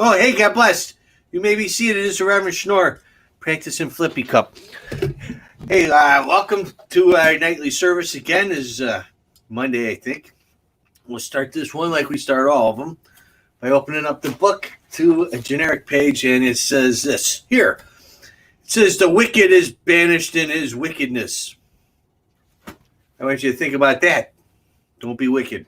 Oh, hey, God bless. You may be seated. This is Reverend Schnorr, practicing Flippy Cup. Hey, welcome to our nightly service again. This is Monday, I think. We'll start this one like we start all of them by opening up the book to a generic page, and it says this. Here, it says, the wicked is banished in his wickedness. I want you to think about that. Don't be wicked.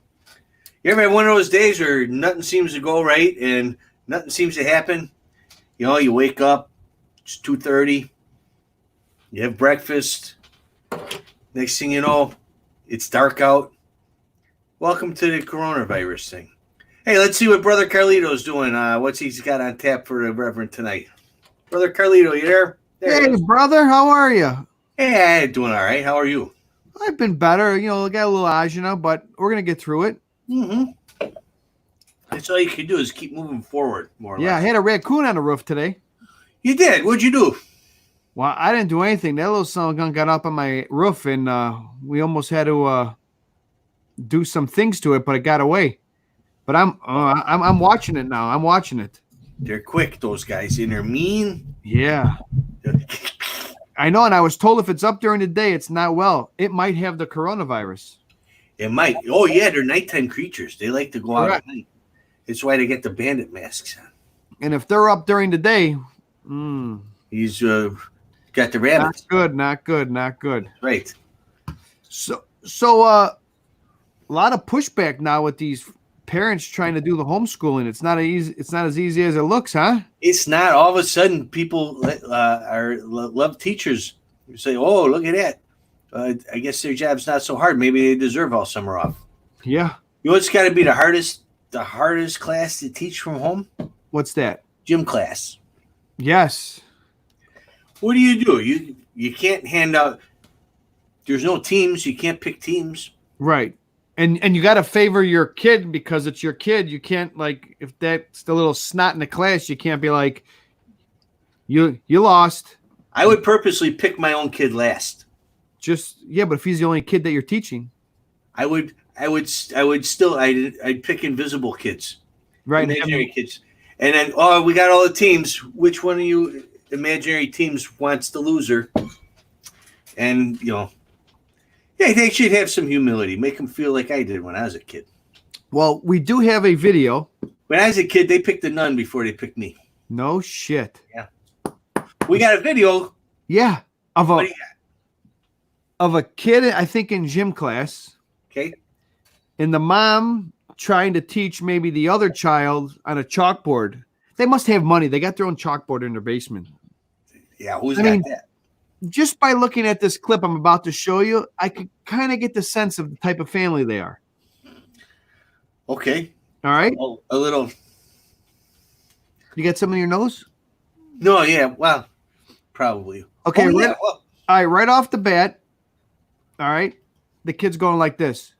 You ever have one of those days where nothing seems to go right and nothing seems to happen? You know, you wake up, it's 2:30, you have breakfast. Next thing you know, it's dark out. Welcome to the coronavirus thing. Hey, let's see what Brother Carlito's doing. What's he's got on tap for the Reverend tonight? Brother Carlito, you there? Hey, brother, how are you? Hey, I'm doing all right. How are you? I've been better. You know, I got a little agina, but we're going to get through it. Mm-hmm. That's all you can do is keep moving forward, more or less. I had a raccoon on the roof today. You did? What'd you do? Well, I didn't do anything. That little son of a gun got up on my roof, and we almost had to do some things to it, but it got away. But I'm watching it now. I'm watching it. They're quick, those guys, and they're mean. Yeah. I know, and I was told if it's up during the day, it's not well. It might have the coronavirus. It might. Oh, yeah, they're nighttime creatures. They like to go out at night. It's why they get the bandit masks on. And if they're up during the day, he's got the rabbits. Not good. Right. So a lot of pushback now with these parents trying to do the homeschooling. It's not as easy as it looks, huh? It's not. All of a sudden, people love teachers. You say, "Oh, look at that! I guess their job's not so hard. Maybe they deserve all summer off." Yeah. You know what's got to be the hardest class to teach from home? What's that? Gym class. Yes. What do? You can't hand out. There's no teams. You can't pick teams. Right. And you got to favor your kid because it's your kid. You can't, like, if that's the little snot in the class, you can't be like, you lost. I would purposely pick my own kid last. But if he's the only kid that you're teaching, I'd pick invisible kids, right? Imaginary kids, and then we got all the teams. Which one of you imaginary teams wants the loser? And they should have some humility. Make them feel like I did when I was a kid. Well, we do have a video. When I was a kid, they picked the nun before they picked me. No shit. Yeah. We got a video. Yeah. Of a kid, I think, in gym class. Okay. And the mom trying to teach maybe the other child on a chalkboard. They must have money. They got their own chalkboard in their basement. Yeah, who's got that? Just by looking at this clip I'm about to show you, I could kind of get the sense of the type of family they are. Okay. All right. Oh, a little. You got some in your nose? No, yeah. Well, probably. Okay. All right, right off the bat. All right. The kid's going like this.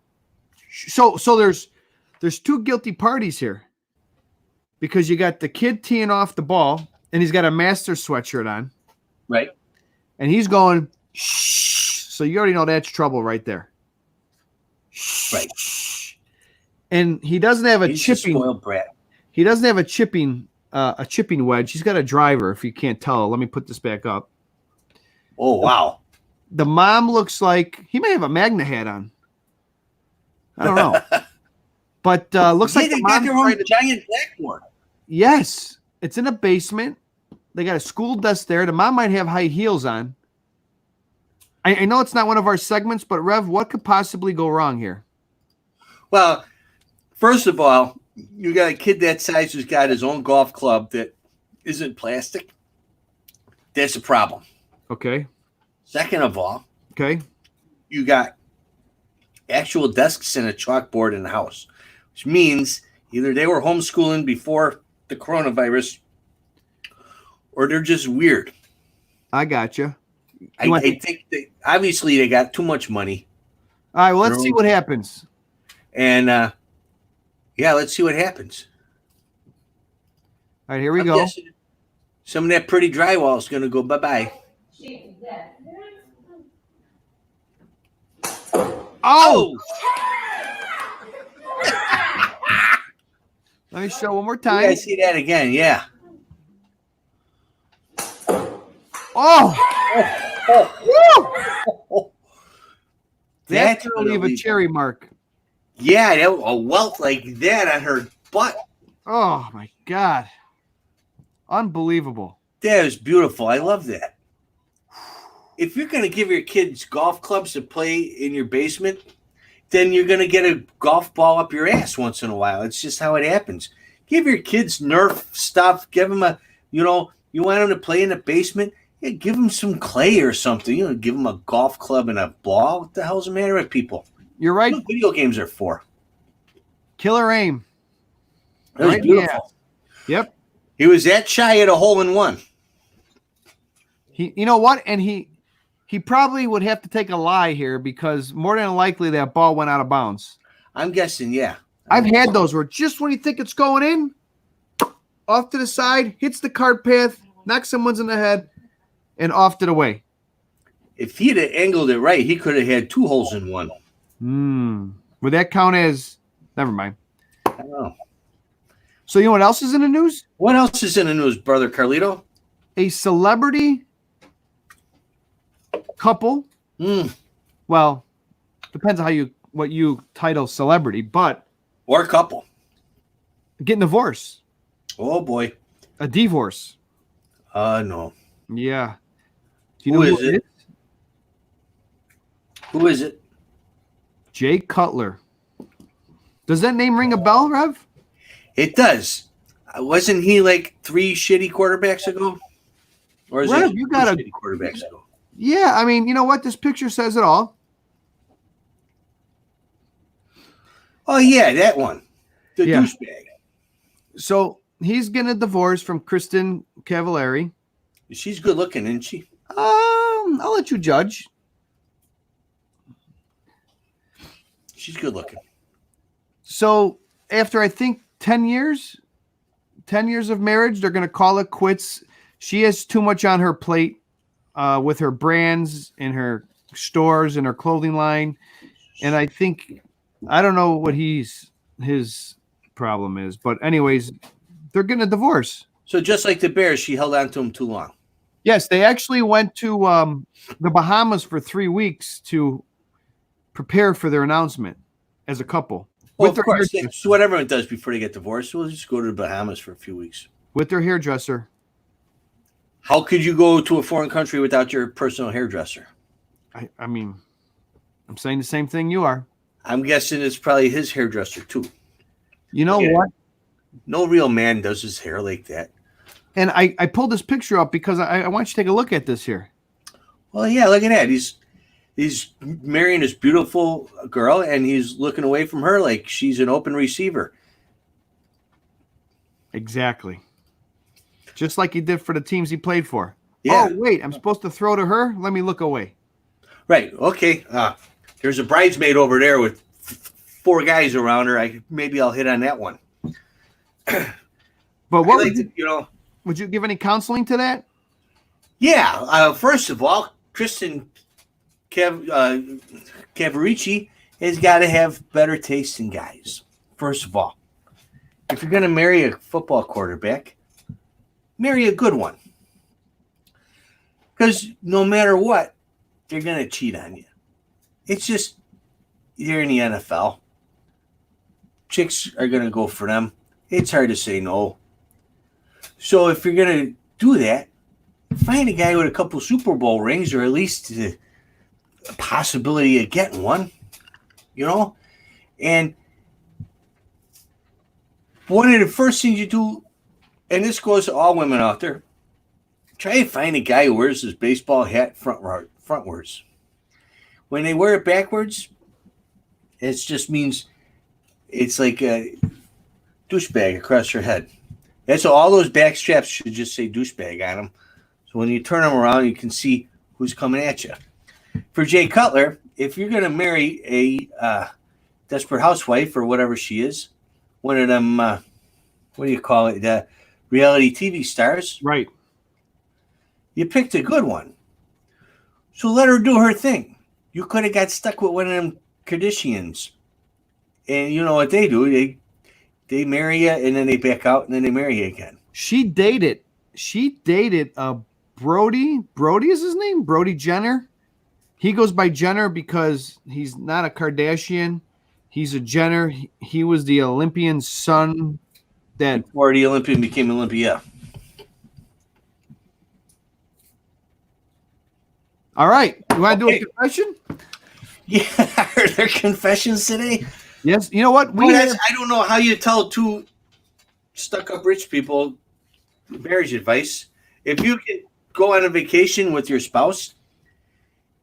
So there's two guilty parties here. Because you got the kid teeing off the ball, and he's got a Masters sweatshirt on. Right. And he's going, shh. So you already know that's trouble right there. Right. And he doesn't have a He's chipping. A spoiled brat. He doesn't have a chipping wedge. He's got a driver, if you can't tell. Let me put this back up. Oh, wow. The mom looks like he may have a Magna hat on. I don't know. But looks like they got their own giant blackboard. Yes. It's in a basement. They got a school desk there. The mom might have high heels on. I know it's not one of our segments, but Rev, what could possibly go wrong here? Well, first of all, you got a kid that size who's got his own golf club that isn't plastic. That's a problem. Okay. Second of all, okay, you got actual desks and a chalkboard in the house, which means either they were homeschooling before the coronavirus or they're just weird. I got you. I think obviously they got too much money. All right, well, let's see what happens. And, let's see what happens. All right, here we go. Some of that pretty drywall is going to go bye-bye. Oh! Let me show one more You time. guys see that again? Yeah. Oh, that's That's gonna leave a cherry mark. Yeah, a welt like that on her butt. Oh my God. Unbelievable. That is beautiful. I love that. If you're going to give your kids golf clubs to play in your basement, then you're going to get a golf ball up your ass once in a while. It's just how it happens. Give your kids Nerf stuff. Give them you want them to play in the basement? Yeah, give them some clay or something. Give them a golf club and a ball. What the hell's the matter with people? You're right. That's what video games are for. Killer aim. That was beautiful. Yeah. Yep. He was that shy at a hole-in-one. You know what? And he probably would have to take a lie here because more than likely that ball went out of bounds. I'm guessing, yeah. I've had those where just when you think it's going in, off to the side, hits the cart path, knocks someone's in the head, and off to the way. If he'd have angled it right, he could have had 2 holes in one. Would that count as? Never mind. I don't know. So you know what else is in the news? What else is in the news, brother Carlito? A celebrity couple. Well, depends on what you title celebrity, but Or couple. getting divorced. Oh boy. A divorce. No. Yeah. Do you know who is it? Who is it? Jay Cutler. Does that name ring a bell, Rev? It does. Wasn't he like 3 shitty quarterbacks ago? Or is Rev, it you got 2 shitty quarterbacks ago? Yeah, I mean, you know what? This picture says it all. Oh yeah, that one. The douchebag. So he's getting a divorce from Kristen Cavallari. She's good looking, isn't she? I'll let you judge. She's good looking. So after I think 10 years of marriage, they're going to call it quits. She has too much on her plate with her brands and her stores and her clothing line. And I don't know what his problem is, but anyways, they're getting a divorce. So just like the Bears, she held on to him too long. Yes, they actually went to the Bahamas for 3 weeks to prepare for their announcement as a couple. Well, of course, it's what everyone does before they get divorced. We'll just go to the Bahamas for a few weeks. With their hairdresser. How could you go to a foreign country without your personal hairdresser? I mean, I'm saying the same thing you are. I'm guessing it's probably his hairdresser, too. You know what? No real man does his hair like that. And I pulled this picture up because I want you to take a look at this here. Well, yeah, look at that. He's marrying this beautiful girl, and he's looking away from her like she's an open receiver. Exactly. Just like he did for the teams he played for. Yeah. Oh, wait, I'm supposed to throw to her? Let me look away. Right. Okay. There's a bridesmaid over there with 4 guys around her. Maybe I'll hit on that one. But what would you give any counseling to that? Yeah. First of all, Kristen Cavarici has got to have better taste in guys. First of all, if you're going to marry a football quarterback, marry a good one. Because no matter what, they're going to cheat on you. It's just, you're in the NFL. Chicks are going to go for them. It's hard to say no. So if you're going to do that, find a guy with a couple Super Bowl rings, or at least the possibility of getting one, And one of the first things you do, and this goes to all women out there, try to find a guy who wears his baseball hat frontwards. When they wear it backwards, it just means it's like a douchebag across your head. That's all those back straps should just say douchebag on them. So when you turn them around, you can see who's coming at you. For Jay Cutler, if you're going to marry a desperate housewife or whatever she is, one of them, what do you call it, reality TV stars. Right. You picked a good one. So let her do her thing. You could have got stuck with one of them Kardashians. And you know what they do? They They marry you, and then they back out, and then they marry you again. She dated Brody. Brody is his name? Brody Jenner. He goes by Jenner because he's not a Kardashian. He's a Jenner. He was the Olympian son that Before the Olympian became Olympia. All right. You want to do a Okay. confession? Yeah, are there confessions today? Yes. You know what? I don't know how you tell two stuck-up rich people marriage advice. If you can go on a vacation with your spouse,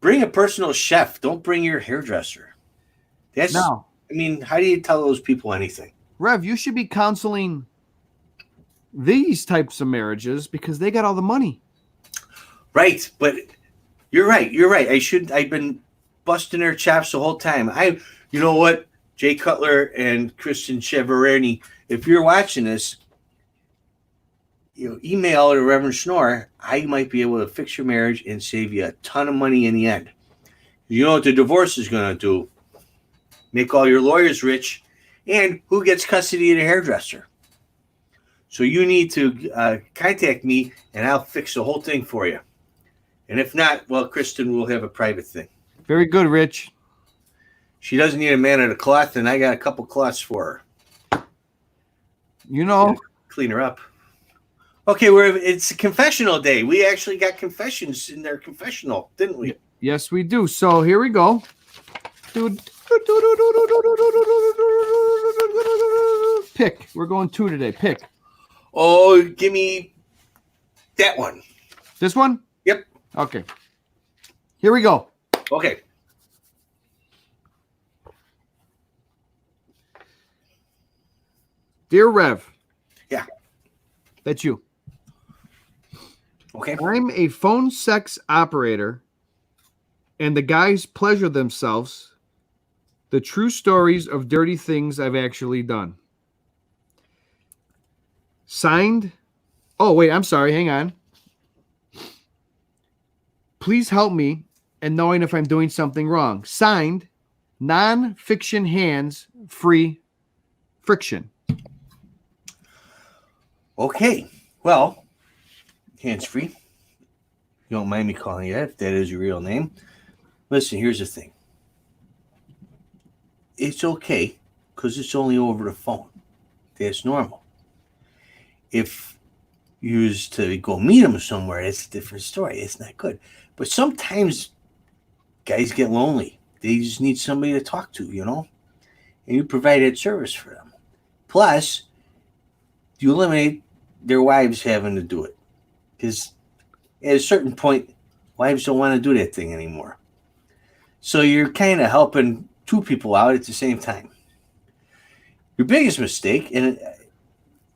bring a personal chef. Don't bring your hairdresser. That's No. I mean, how do you tell those people anything? Rev, you should be counseling these types of marriages because they got all the money. Right, but you're right. I've been busting their chops the whole time. You know what? Jay Cutler and Kristen Cheverani, if you're watching this, email to Reverend Schnorr. I might be able to fix your marriage and save you a ton of money in the end. You know what the divorce is going to do? Make all your lawyers rich, and who gets custody of the hairdresser? So you need to contact me, and I'll fix the whole thing for you. And if not, well, Kristen will have a private thing. Very good, Rich. She doesn't need a man of the cloth, and I got a couple cloths for her. You know. Clean her up. Okay, it's a confessional day. We actually got confessions in their confessional, didn't we? Yes, we do. So here we go. Pick. We're going 2 today. Pick. Oh, give me that one. This one? Yep. Okay. Here we go. Okay. Dear Rev. Yeah. That's you. Okay. I'm a phone sex operator, and the guys pleasure themselves. The true stories of dirty things I've actually done. Signed. Oh, wait, I'm sorry. Hang on. Please help me in knowing if I'm doing something wrong. Signed, non-fiction hands free friction. Okay. Well, hands-free. You don't mind me calling you that if that is your real name. Listen, here's the thing. It's okay because it's only over the phone. That's normal. If you used to go meet them somewhere, it's a different story. It's not good. But sometimes guys get lonely. They just need somebody to talk to, and you provide that service for them. Plus, you eliminate their wives having to do it. Because at a certain point, wives don't want to do that thing anymore. So you're kind of helping two people out at the same time. Your biggest mistake, and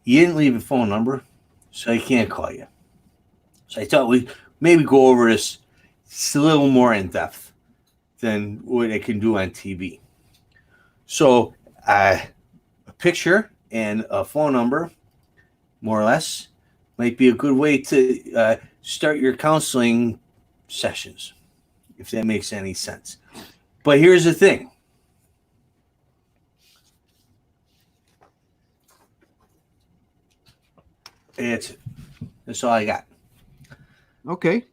you didn't leave a phone number, so I can't call you. So I thought we'd maybe go over this just a little more in depth than what I can do on TV. So a picture and a phone number, more or less, might be a good way to start your counseling sessions, if that makes any sense. But here's the thing. That's all I got. Okay.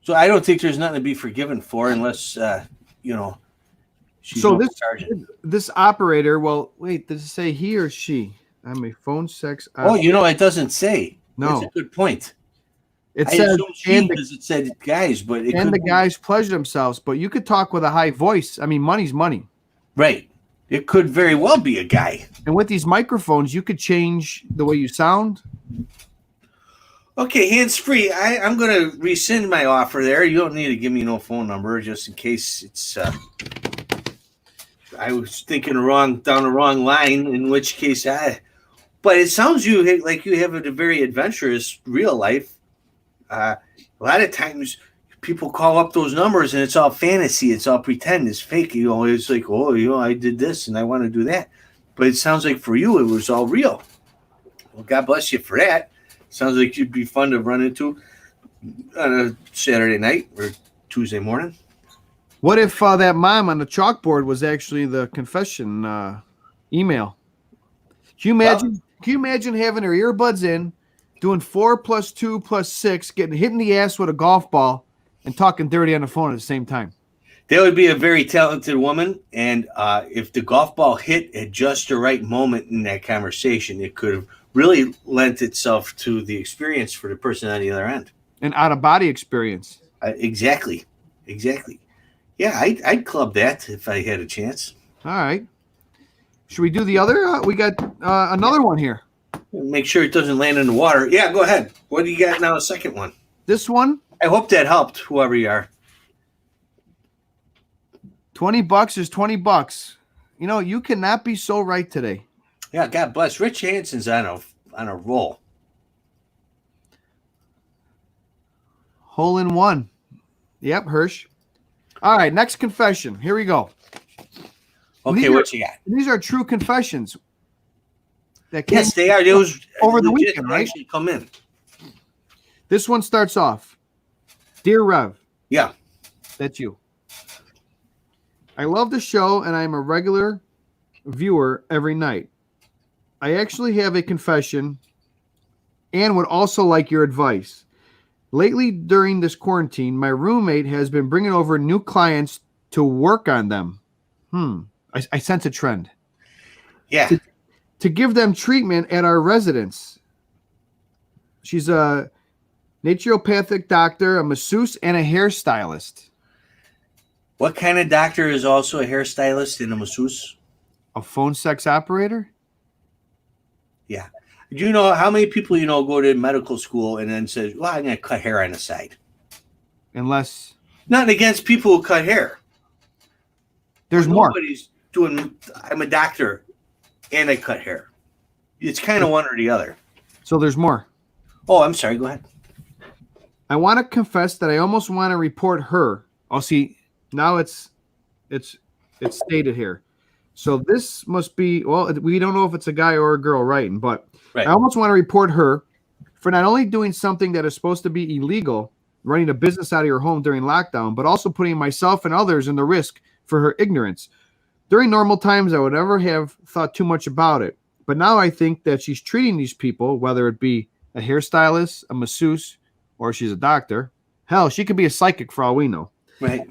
So I don't think there's nothing to be forgiven for unless, she's So sergeant. this operator, well, wait, does it say he or she? I'm a phone sex operator. Oh, it doesn't say. No. That's a good point. It I says, assume she because it said guys, but it and could the be- guys pleasure themselves, but you could talk with a high voice. I mean, money's money. Right. It could very well be a guy. And with these microphones, you could change the way you sound. Okay, hands free. I'm going to rescind my offer there. You don't need to give me no phone number just in case it's. I was thinking down the wrong line. In which case, but it sounds like you have a very adventurous real life. A lot of times, people call up those numbers and it's all fantasy. It's all pretend. It's fake. It's like, I did this and I want to do that. But it sounds like for you, it was all real. Well, God bless you for that. Sounds like you'd be fun to run into on a Saturday night or Tuesday morning. What if that mom on the chalkboard was actually the confession email? Can you imagine? Can you imagine having her earbuds in, doing 4 + 2 + 6, getting hit in the ass with a golf ball, and talking dirty on the phone at the same time? That would be a very talented woman, and if the golf ball hit at just the right moment in that conversation, it could have really lent itself to the experience for the person on the other end. An out-of-body experience. Exactly. Yeah, I'd club that if I had a chance. All right. Should we do the other? We got another one here. Make sure it doesn't land in the water. Yeah, go ahead. What do you got now? A second one. This one, I hope that helped, whoever you are. $20 is $20. You know, you cannot be so right today. Yeah, God bless. Rich Hanson's on a roll. Hole in one. Yep, Hirsch. All right, next confession. Here we go. Okay, what you got? These are true confessions. That came Yes, they are. Those over the legit weekend, right? actually come in. This one starts off. Dear Rev. Yeah. That's you. I love the show and I'm a regular viewer every night. I actually have a confession and would also like your advice. Lately, during this quarantine, my roommate has been bringing over new clients to work on them. I sense a trend. Yeah. To give them treatment at our residence. She's a naturopathic doctor, a masseuse, and a hairstylist. What kind of doctor is also a hairstylist and a masseuse? A phone sex operator? Yeah. Do you know how many people you know go to medical school and then says, well, I'm going to cut hair on the side? Unless Nothing against people who cut hair. there's more. Nobody's doing, I'm a doctor and I cut hair. It's kind of one or the other. So there's more. Oh, I'm sorry. Go ahead. I want to confess that I almost want to report her. Oh, see, now it's stated here. So this must be, well, we don't know if it's a guy or a girl writing, but Right. I almost want to report her for not only doing something that is supposed to be illegal, running a business out of your home during lockdown, but also putting myself and others in the risk for her ignorance. During normal times, I would never have thought too much about it. But now I think that she's treating these people, whether it be a hairstylist, a masseuse, or she's a doctor. Hell, she could be a psychic for all we know. Right.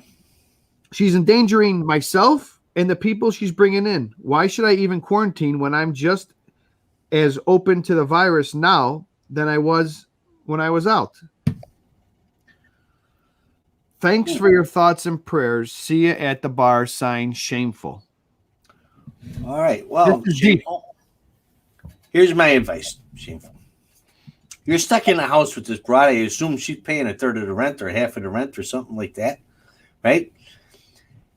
She's endangering myself and the people she's bringing in. Why should I even quarantine when I'm just as open to the virus now than I was when I was out? Thanks for your thoughts and prayers. See you at the bar. Signed, Shameful. All right. Well, This is deep. Shameful. Here's my advice, Shameful. You're stuck in a house with this broad. I assume she's paying a third of the rent or half of the rent or something like that, right?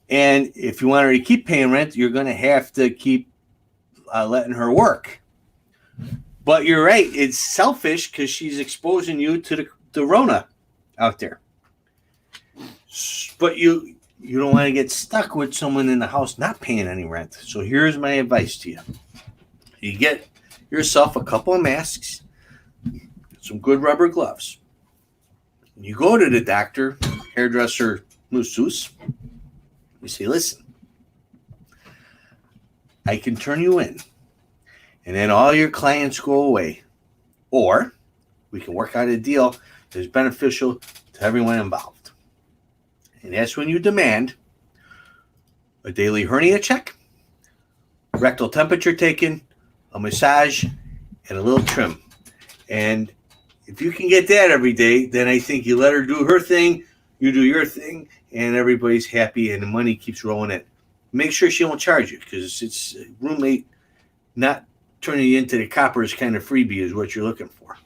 And if you want her to keep paying rent, you're going to have to keep letting her work. But you're right. It's selfish because she's exposing you to the Rona out there. But you don't want to get stuck with someone in the house not paying any rent. So here's my advice to you. You get yourself a couple of masks, some good rubber gloves. You go to the doctor, hairdresser, masseuse. You say, listen, I can turn you in, and then all your clients go away. Or we can work out a deal that is beneficial to everyone involved. And that's when you demand a daily hernia check, rectal temperature taken, a massage, and a little trim. And if you can get that every day, then I think you let her do her thing, you do your thing, and everybody's happy and the money keeps rolling in. Make sure she won't charge you because it's roommate not turning you into the coppers kind of freebie is what you're looking for.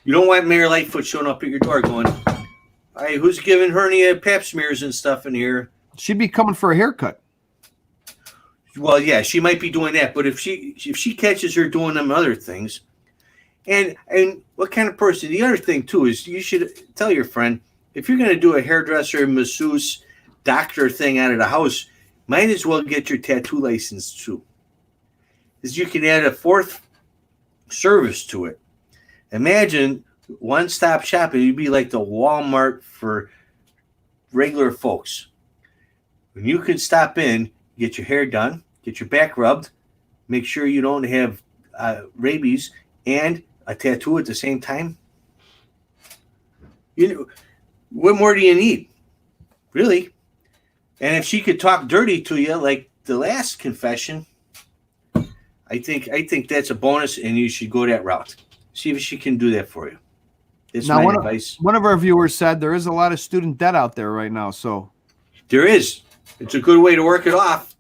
You don't want Mayor Lightfoot showing up at your door going, hey, who's giving hernia pap smears and stuff in here? She'd be coming for a haircut. Well, yeah, she might be doing that, but if she catches her doing them other things, and what kind of person? The other thing too is you should tell your friend if you're going to do a hairdresser, masseuse, doctor thing out of the house, might as well get your tattoo license too, because you can add a fourth service to it. Imagine one-stop shopping. You'd be like the Walmart for regular folks. When you can stop in, get your hair done, get your back rubbed, make sure you don't have rabies and a tattoo at the same time. You know, what more do you need, really? And if she could talk dirty to you like the last confession, I think that's a bonus, and you should go that route. See if she can do that for you. That's Now, my advice. One of our viewers said there is a lot of student debt out there right now. So There is. It's a good way to work it off.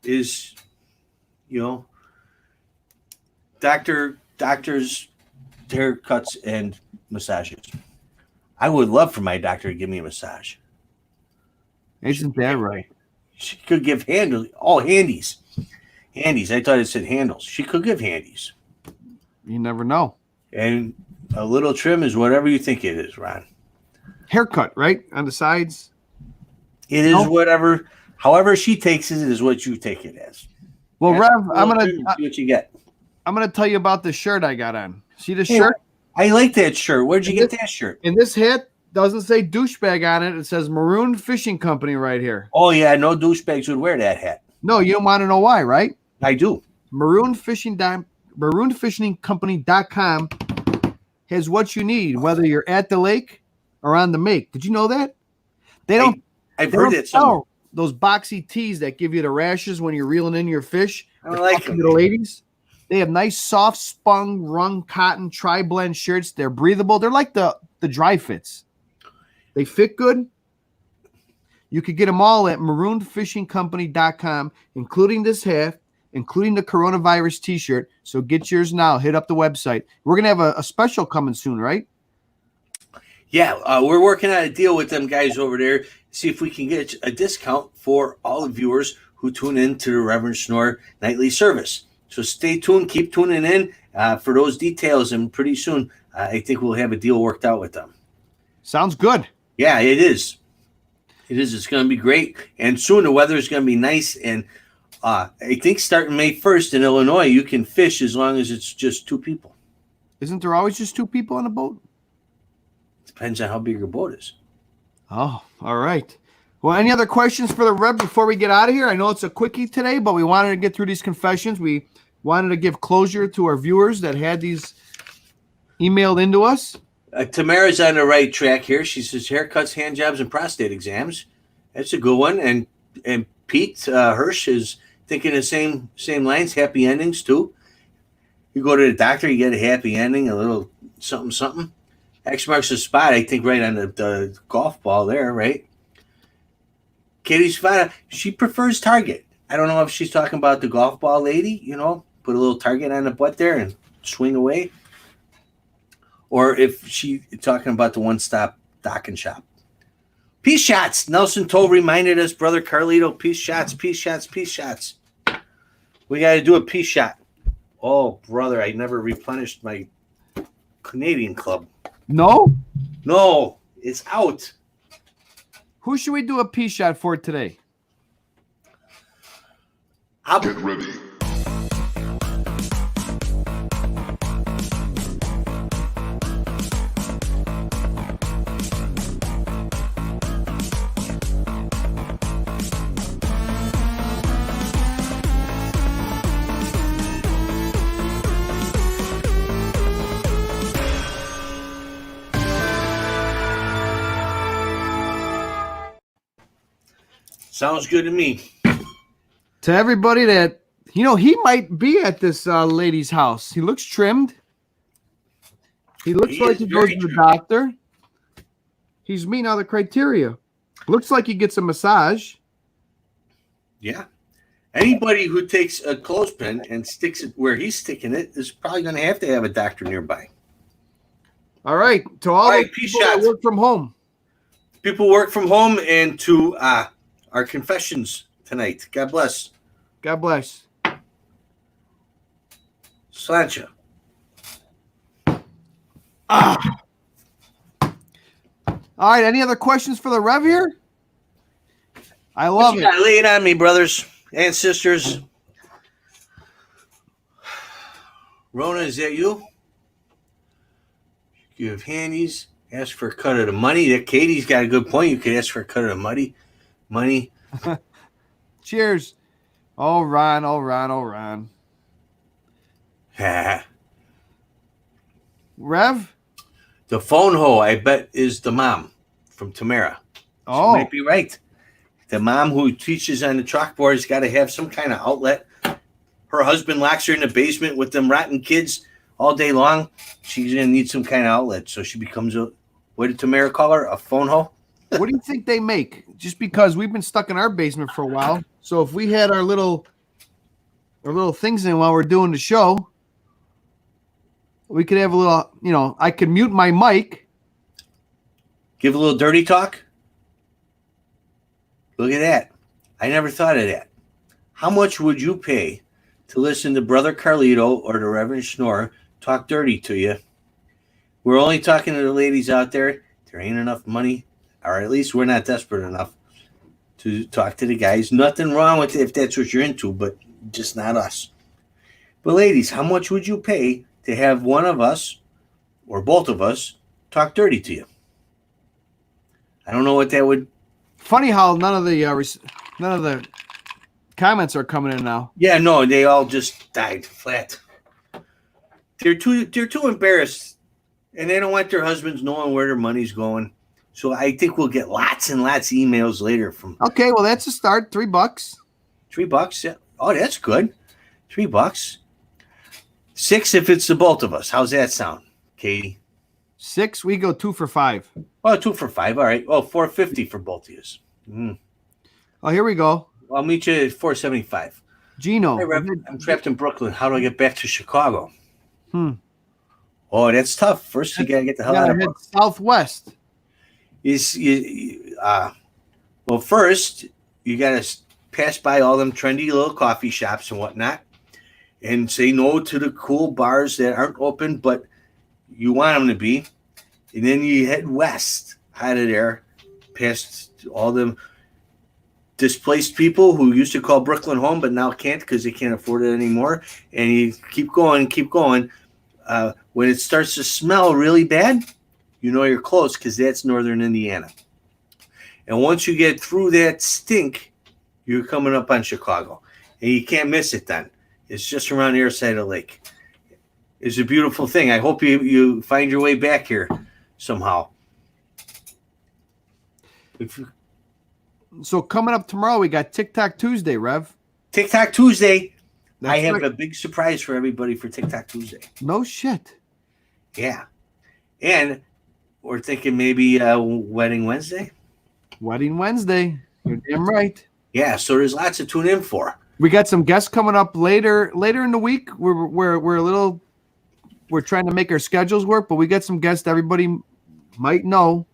Is, doctors, haircuts, and massages. I would love for my doctor to give me a massage. isn't that right? She could give handies. Handies. I thought it said handles. She could give handies. You never know. And a little trim is whatever you think it is, Ron. Haircut, right? On the sides. It is whatever. However she takes it is what you take it as. Well, That's Rev, I'm gonna see what you get. I'm gonna tell you about the shirt I got on. See the shirt? I like that shirt. Where'd you get that shirt? And this hat doesn't say douchebag on it. It says Maroon Fishing Company right here. Oh yeah, no douchebags would wear that hat. No, you don't want to know why, right? I do. MaroonFishingCompany.com has what you need, whether you're at the lake or on the make. Did you know that? I've heard that somewhere. Those boxy tees that give you the rashes when you're reeling in your fish. I like them. The ladies. They have nice, soft, spun, wrung cotton tri-blend shirts. They're breathable. They're like the dry fits. They fit good. You could get them all at maroonfishingcompany.com, including this hat, including the coronavirus t-shirt. So get yours now. Hit up the website. We're going to have a special coming soon, right? Yeah, we're working on a deal with them guys over there. See if we can get a discount for all the viewers who tune in to the Reverend Schnorr nightly service. So stay tuned. Keep tuning in for those details. And pretty soon, I think we'll have a deal worked out with them. Sounds good. Yeah, it is. It is. It's going to be great. And soon the weather is going to be nice. And I think starting May 1st in Illinois, you can fish as long as it's just two people. Isn't there always just two people on a boat? Depends on how big your boat is. Oh, all right. Well, any other questions for the Rev before we get out of here? I know it's a quickie today, but we wanted to get through these confessions. We wanted to give closure to our viewers that had these emailed into us. Tamara's on the right track here. She says haircuts, hand jobs, and prostate exams. That's a good one. And Pete Hirsch is thinking the same lines. Happy endings too. You go to the doctor, you get a happy ending, a little something. X marks the spot. I think right on the golf ball there, right? Katie Svana, she prefers Target. I don't know if she's talking about the golf ball lady. Put a little Target on the butt there and swing away. Or if she's talking about the one-stop dock and shop. Peace shots. Nelson Toll reminded us, Brother Carlito, peace shots, peace shots, peace shots. We got to do a peace shot. Oh, brother, I never replenished my Canadian club. No, it's out. who should we do a peace shot for today? Get ready. Sounds good to me. To everybody that, he might be at this lady's house. He looks trimmed. He looks He like is he goes very to the trimmed. doctor. He's meeting all the criteria. Looks like he gets a massage. Yeah. Anybody who takes a clothespin and sticks it where he's sticking it is probably going to have a doctor nearby. All right. To all All the right, peace people that shots. work from home. People work from home and to our confessions tonight. God bless. God bless. Slancha. All right. Any other questions for the Rev here? I love You it. gotta lay it on me, brothers and sisters. Rona, is that you? Give handies. Ask for a cut of the money. That Katie's got a good point. You could ask for a cut of the money. Cheers. Oh, Ron, oh, Ron, oh, Ron. Rev? The phone hoe, I bet, is the mom from Tamara. She Oh, might be right. The mom who teaches on the chalkboard has got to have some kind of outlet. Her husband locks her in the basement with them rotten kids all day long. She's going to need some kind of outlet. So she becomes a, what did Tamara call her? A phone hoe? what do you think they make? Just because we've been stuck in our basement for a while. So if we had our little things in while we're doing the show, we could have a little, I could mute my mic. Give a little dirty talk. Look at that. I never thought of that. How much would you pay to listen to Brother Carlito or the Reverend Schnorr talk dirty to you? We're only talking to the ladies out there. There ain't enough money, or at least we're not desperate enough to talk to the guys. Nothing wrong with it if that's what you're into, but just not us. But ladies, how much would you pay to have one of us or both of us talk dirty to you? I don't know what that would. Funny how none of the comments are coming in now. Yeah, no, they all just died flat. They're too embarrassed, and they don't want their husbands knowing where their money's going. So I think we'll get lots and lots of emails later from. Okay, well that's a start. $3. $3. Yeah. Oh, that's good. $3. $6 if it's the both of us. How's that sound, Katie? 6. We go 2 for $5. Oh, 2 for $5. All right. Oh, $4.50 for both of you. Oh, here we go. I'll meet you at $4.75. Gino. Hey, Rev, I'm trapped in Brooklyn. How do I get back to Chicago? Hmm. Oh, that's tough. First, you gotta get the hell out of Head southwest. Well, first you gotta pass by all them trendy little coffee shops and whatnot, and say no to the cool bars that aren't open, but you want them to be. And then you head west out of there, past all them displaced people who used to call Brooklyn home, but now can't because they can't afford it anymore. And you keep going, keep going. When it starts to smell really bad, you know you're close because that's northern Indiana. And once you get through that stink, you're coming up on Chicago. And you can't miss it then. It's just around the other side of the lake. It's a beautiful thing. I hope you find your way back here somehow. So coming up tomorrow, we got TikTok Tuesday, Rev. TikTok Tuesday. That's I have right. a big surprise for everybody for TikTok Tuesday. No shit. Yeah. And we're thinking maybe Wedding Wednesday. Wedding Wednesday. You're damn right. Yeah, so there's lots to tune in for. We got some guests coming up later in the week. We're trying to make our schedules work, but we got some guests everybody might know.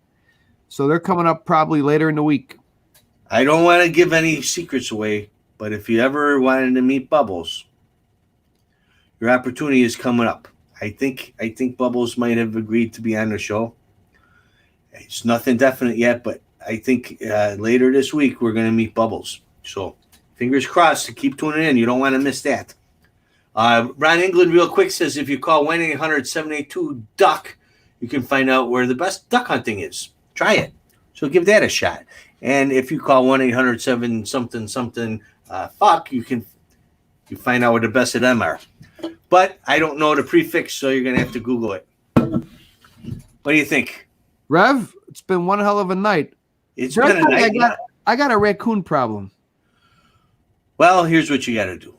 So they're coming up probably later in the week. I don't want to give any secrets away, but if you ever wanted to meet Bubbles, your opportunity is coming up. I think Bubbles might have agreed to be on the show. It's nothing definite yet, but I think later this week we're going to meet Bubbles. So fingers crossed to keep tuning in. You don't want to miss that. Ron England real quick says if you call 1-800-782-DUCK, you can find out where the best duck hunting is. Try it. So give that a shot. And if you call 1-800-7-something-something-fuck, you find out where the best of them are. But I don't know the prefix, so you're going to have to Google it. What do you think? Rev, it's been one hell of a night. It's been a night. I got a raccoon problem. Well, here's what you got to do.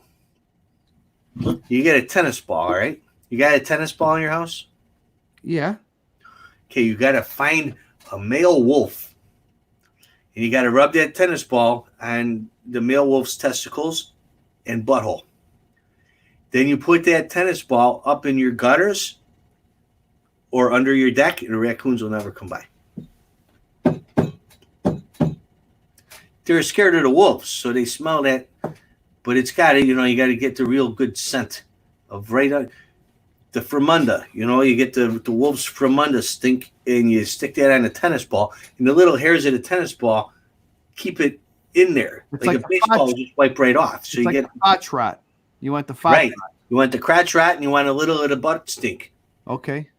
You get a tennis ball, all right? You got a tennis ball in your house? Yeah. Okay, you got to find a male wolf. And you got to rub that tennis ball on the male wolf's testicles and butthole. Then you put that tennis ball up in your gutters or under your deck, and the raccoons will never come by. They're scared of the wolves, so they smell that. But it's got to, you got to get the real good scent of right on the Fremunda. You get the wolf's Fremunda stink, and you stick that on a tennis ball, and the little hairs of the tennis ball keep it in there. It's like a baseball will just wipe right off. So you get the crotch rot. You want the crotch right. rot. You want the crotch rot, and you want a little of the butt stink. Okay.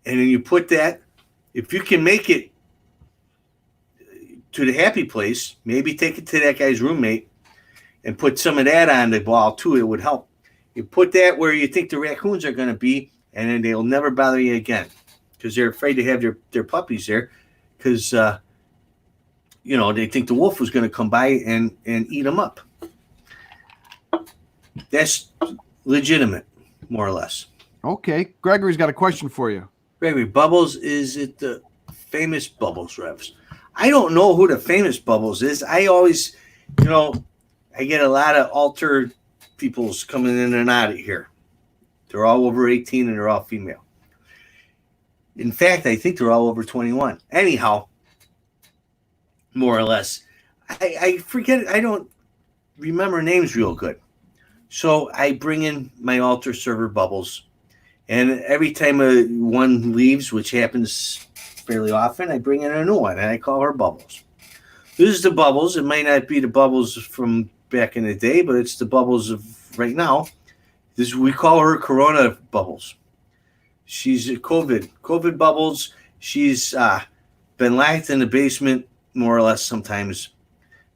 And then you put that, if you can make it to the happy place, maybe take it to that guy's roommate. and put some of that on the ball too. It would help. You put that where you think the raccoons are going to be, and then they'll never bother you again because they're afraid to have their puppies there because, they think the wolf was going to come by and eat them up. That's legitimate, more or less. Okay. Gregory's got a question for you. Gregory, Bubbles, is it the famous Bubbles, Revs? I don't know who the famous Bubbles is. I always, I get a lot of altar peoples coming in and out of here. They're all over 18 and they're all female. In fact, I think they're all over 21. Anyhow, more or less. I forget, I don't remember names real good. So I bring in my altar server Bubbles. And every time one leaves, which happens fairly often, I bring in a new one, and I call her Bubbles. This is the Bubbles. It might not be the Bubbles from back in the day, but it's the Bubbles of right now. We call her Corona Bubbles. She's a COVID Bubbles. She's been locked in the basement more or less sometimes,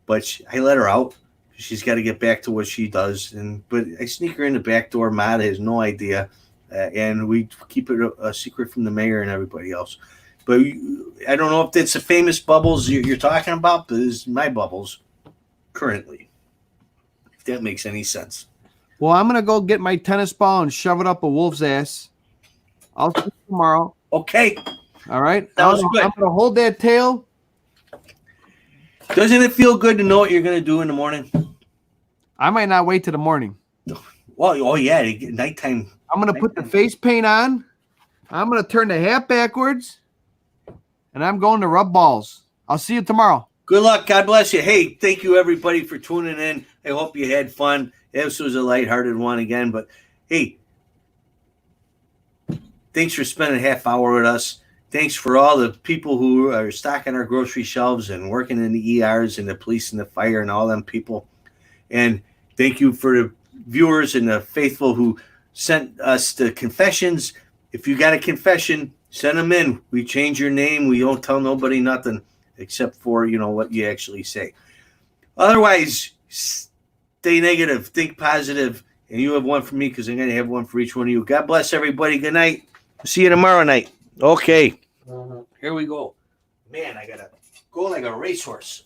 but I let her out. She's got to get back to what she does, but I sneak her in the back door. Matt has no idea. And we keep it a secret from the mayor and everybody else. But I don't know if that's the famous Bubbles you're talking about, but this is my Bubbles currently, if that makes any sense. Well, I'm going to go get my tennis ball and shove it up a wolf's ass. I'll see you tomorrow. Okay. All right? Sounds I'm good. going to hold that tail. Doesn't it feel good to know what you're going to do in the morning? I might not wait till the morning. Well, oh, yeah, nighttime. I'm going to put the face paint on. I'm going to turn the hat backwards. And I'm going to rub balls. I'll see you tomorrow. Good luck. God bless you. Hey, thank you, everybody, for tuning in. I hope you had fun. This was a lighthearted one again. But, hey, thanks for spending a half hour with us. Thanks for all the people who are stocking our grocery shelves and working in the ERs and the police and the fire and all them people. And thank you for the viewers and the faithful who sent us the confessions. If you got a confession, send them in. We change your name. We don't tell nobody nothing except for, what you actually say. Otherwise, stay negative, think positive, and you have one for me because I'm going to have one for each one of you. God bless everybody. Good night. See you tomorrow night. Okay. Here we go. Man, I got to go like a racehorse.